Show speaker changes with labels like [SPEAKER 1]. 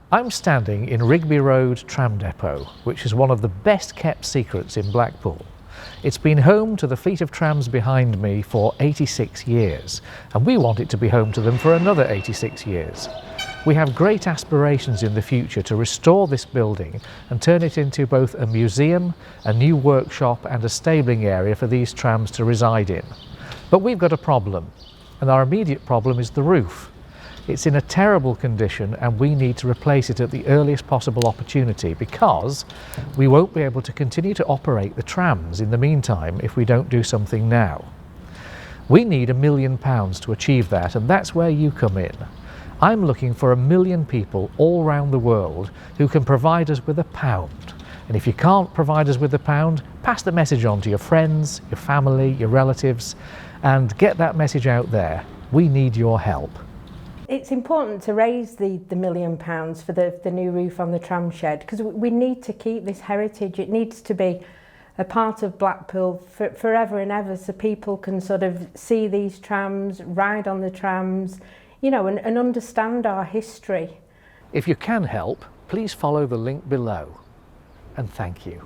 [SPEAKER 1] I'm standing in Rigby Road tram depot, which is one of the best kept secrets in Blackpool. It's been home to the fleet of trams behind me for 86 years, and we want it to be home to them for another 86 years. We have great aspirations in the future to restore this building and turn it into both a museum, a new workshop and a stabling area for these trams to reside in. But we've got a problem, and our immediate problem is the roof. It's in a terrible condition and we need to replace it at the earliest possible opportunity because we won't be able to continue to operate the trams in the meantime if we don't do something now. We need £1 million to achieve that, and that's where you come in. I'm looking for 1 million people all around the world who can provide us with £1. And if you can't provide us with £1, pass the message on to your friends, your family, your relatives, and get that message out there. We need your help.
[SPEAKER 2] It's important to raise the £1 million for the new roof on the tram shed, because we need to keep this heritage. It needs to be a part of Blackpool forever and ever, so people can sort of see these trams, ride on the trams, you know, and understand our history.
[SPEAKER 1] If you can help, please follow the link below. And thank you.